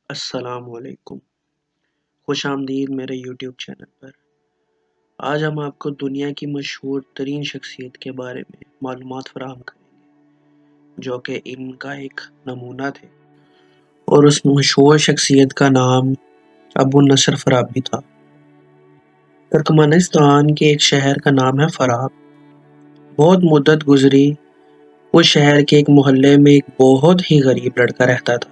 السلام علیکم، خوش آمدید میرے یوٹیوب چینل پر۔ آج ہم آپ کو دنیا کی مشہور ترین شخصیت کے بارے میں معلومات فراہم کریں گے جو کہ علم کا ایک نمونہ تھے، اور اس مشہور شخصیت کا نام ابو نصر فارابی تھا۔ ترکمانستان کے ایک شہر کا نام ہے فاراب۔ بہت مدت گزری، اس شہر کے ایک محلے میں ایک بہت ہی غریب لڑکا رہتا تھا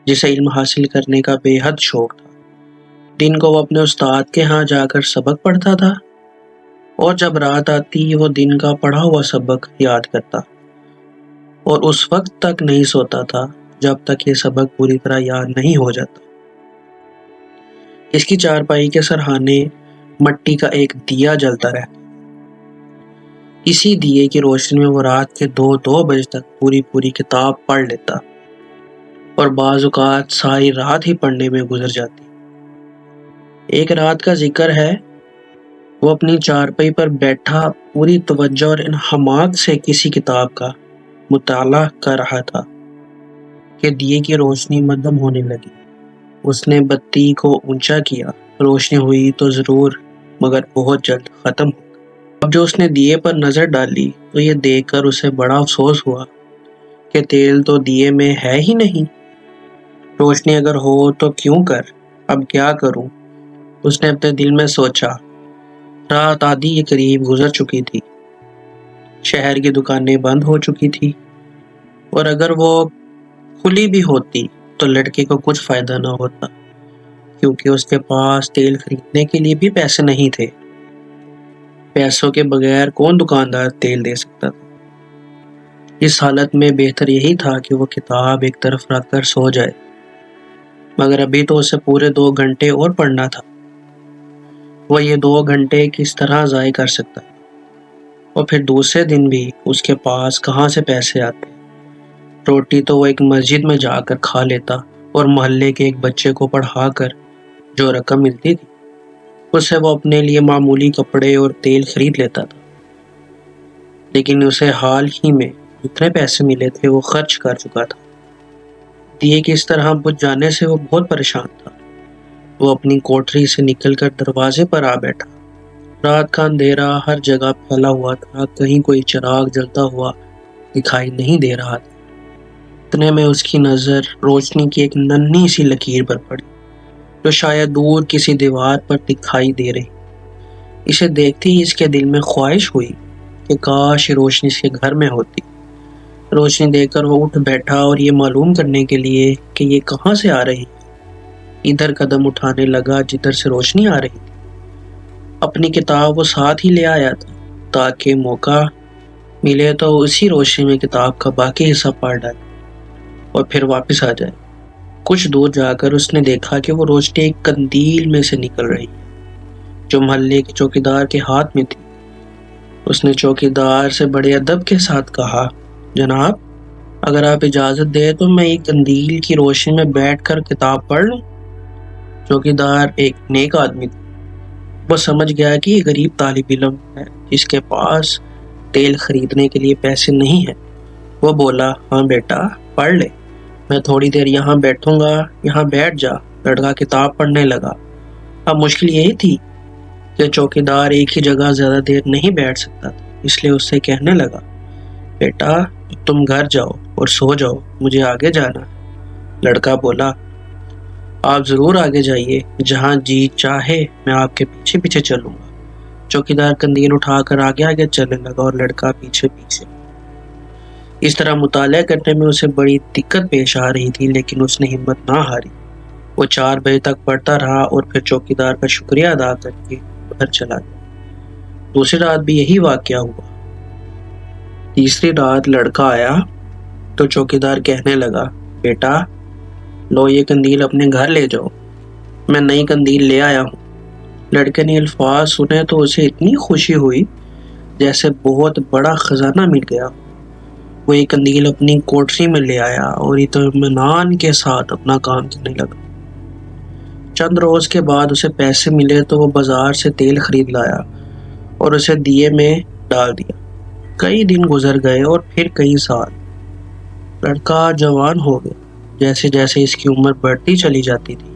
جسے علم حاصل کرنے کا بے حد شوق تھا۔ دن کو وہ اپنے استاد کے ہاں جا کر سبق پڑھتا تھا، اور جب رات آتی وہ دن کا پڑھا ہوا سبق یاد کرتا اور اس وقت تک نہیں سوتا تھا جب تک یہ سبق پوری طرح یاد نہیں ہو جاتا۔ اس کی چارپائی کے سرہانے مٹی کا ایک دیا جلتا رہتا۔ اسی دیے کی روشنی میں وہ رات کے 2 بجے تک پوری کتاب پڑھ لیتا، اور بعض اوقات ساری رات ہی پڑھنے میں گزر جاتی۔ ایک رات کا ذکر ہے، وہ اپنی چارپائی پر بیٹھا پوری توجہ اور انہماک سے کسی کتاب کا مطالعہ کر رہا تھا کہ دیے کی روشنی مدھم ہونے لگی۔ اس نے بتی کو اونچا کیا، روشنی ہوئی تو ضرور، مگر بہت جلد ختم ہو گئی۔ اب جو اس نے دیے پر نظر ڈالی تو یہ دیکھ کر اسے بڑا افسوس ہوا کہ تیل تو دیے میں ہے ہی نہیں۔ روشنی اگر ہو تو کیوں کر، اب کیا کروں؟ اس نے اپنے دل میں سوچا۔ رات آدھی کے قریب گزر چکی تھی، شہر کی دکانیں بند ہو چکی تھی، اور اگر وہ کھلی بھی ہوتی تو لڑکے کو کچھ فائدہ نہ ہوتا، کیونکہ اس کے پاس تیل خریدنے کے لیے بھی پیسے نہیں تھے۔ پیسوں کے بغیر کون دکاندار تیل دے سکتا تھا؟ اس حالت میں بہتر یہی تھا کہ وہ کتاب ایک طرف رکھ کر سو جائے، مگر ابھی تو اسے پورے 2 گھنٹے اور پڑھنا تھا۔ وہ یہ 2 گھنٹے کس طرح ضائع کر سکتا، اور پھر دوسرے دن بھی اس کے پاس کہاں سے پیسے آتے؟ روٹی تو وہ ایک مسجد میں جا کر کھا لیتا، اور محلے کے ایک بچے کو پڑھا کر جو رقم ملتی تھی اس سے وہ اپنے لیے معمولی کپڑے اور تیل خرید لیتا تھا۔ لیکن اسے حال ہی میں جتنے پیسے ملے تھے وہ خرچ کر چکا تھا۔ دیے کس طرح بجھ جانے سے وہ بہت پریشان تھا۔ وہ اپنی کوٹری سے نکل کر دروازے پر آ بیٹھا۔ رات کا اندھیرا ہر جگہ پھیلا ہوا تھا، کہیں کوئی چراغ جلتا ہوا دکھائی نہیں دے رہا تھا۔ اتنے میں اس کی نظر روشنی کی ایک ننھی سی لکیر پر پڑی جو شاید دور کسی دیوار پر دکھائی دے رہی۔ اسے دیکھتے ہی اس کے دل میں خواہش ہوئی کہ کاش یہ روشنی اس کے گھر میں ہوتی۔ روشنی دیکھ کر وہ اٹھ بیٹھا اور یہ معلوم کرنے کے لیے کہ یہ کہاں سے آ رہی، ادھر قدم اٹھانے لگا جدھر سے روشنی آ رہی تھی۔ اپنی کتاب وہ ساتھ ہی لے آیا تھا تاکہ موقع ملے تو اسی روشنی میں کتاب کا باقی حصہ پڑھ ڈالے اور پھر واپس آ جائے۔ کچھ دور جا کر اس نے دیکھا کہ وہ روشنی ایک قندیل میں سے نکل رہی جو محلے کے چوکیدار کے ہاتھ میں تھی۔ اس نے چوکیدار سے بڑے ادب کے ساتھ کہا، جناب، اگر آپ اجازت دیں تو میں ایک قندیل کی روشنی میں بیٹھ کر کتاب پڑھ لوں۔ چوکیدار ایک نیک آدمی تھا۔ وہ سمجھ گیا کہ یہ غریب طالب علم ہے جس کے پاس تیل خریدنے کے لیے پیسے نہیں ہیں۔ وہ بولا، ہاں بیٹا، پڑھ لے، میں تھوڑی دیر یہاں بیٹھوں گا، یہاں بیٹھ جا۔ لڑکا کتاب پڑھنے لگا۔ اب مشکل یہی تھی کہ چوکیدار ایک ہی جگہ زیادہ دیر نہیں بیٹھ سکتا تھا، اس لیے اس سے کہنے لگا، بیٹا تم گھر جاؤ اور سو جاؤ، مجھے آگے جانا ہے۔ لڑکا بولا، آپ ضرور آگے جائیے، جہاں جی چاہے میں آپ کے پیچھے پیچھے چلوں گا۔ چوکیدار قندیل اٹھا کر آگے آگے چلنے لگا اور لڑکا پیچھے پیچھے۔ اس طرح مطالعہ کرنے میں اسے بڑی دقت پیش آ رہی تھی، لیکن اس نے ہمت نہ ہاری۔ وہ 4 بجے تک پڑھتا رہا اور پھر چوکیدار کا شکریہ ادا کر کے گھر چلا گیا۔ دوسری رات بھی یہی واقعہ ہوا۔ تیسری رات لڑکا آیا تو چوکیدار کہنے لگا، بیٹا لو یہ قندیل اپنے گھر لے جاؤ، میں نئی قندیل لے آیا ہوں۔ لڑکے نے الفاظ سنے تو اسے اتنی خوشی ہوئی جیسے بہت بڑا خزانہ مل گیا۔ وہ یہ قندیل اپنی کوٹری میں لے آیا اور اطمینان کے ساتھ اپنا کام کرنے لگا۔ چند روز کے بعد اسے پیسے ملے تو وہ بازار سے تیل خرید لایا اور اسے دیے میں ڈال دیا۔ کئی دن گزر گئے اور پھر کئی سال۔ لڑکا جوان ہو گیا، جیسے جیسے اس کی عمر بڑھتی چلی جاتی تھی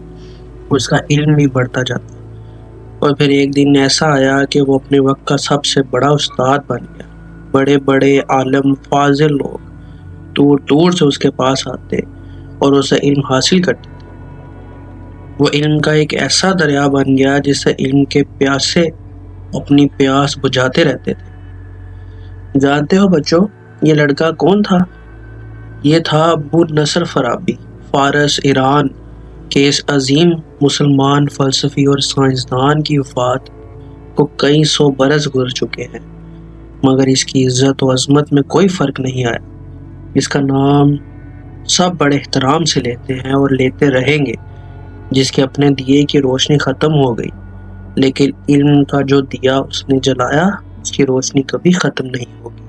اس کا علم بھی بڑھتا جاتا، اور پھر ایک دن ایسا آیا کہ وہ اپنے وقت کا سب سے بڑا استاد بن گیا۔ بڑے بڑے عالم فاضل لوگ دور دور سے اس کے پاس آتے اور اسے علم حاصل کرتے تھے۔ وہ علم کا ایک ایسا دریا بن گیا جس سے علم کے پیاسے اپنی پیاس بجھاتے رہتے تھے۔ جانتے ہو بچوں، یہ لڑکا کون تھا؟ یہ تھا ابو نصر فارابی۔ فارس ایران کے اس عظیم مسلمان فلسفی اور سائنسدان کی وفات کو کئی سو برس گزر چکے ہیں، مگر اس کی عزت و عظمت میں کوئی فرق نہیں آیا۔ اس کا نام سب بڑے احترام سے لیتے ہیں اور لیتے رہیں گے۔ جس کے اپنے دیے کی روشنی ختم ہو گئی، لیکن علم کا جو دیا اس نے جلایا اس کی روشنی کبھی ختم نہیں ہوگی۔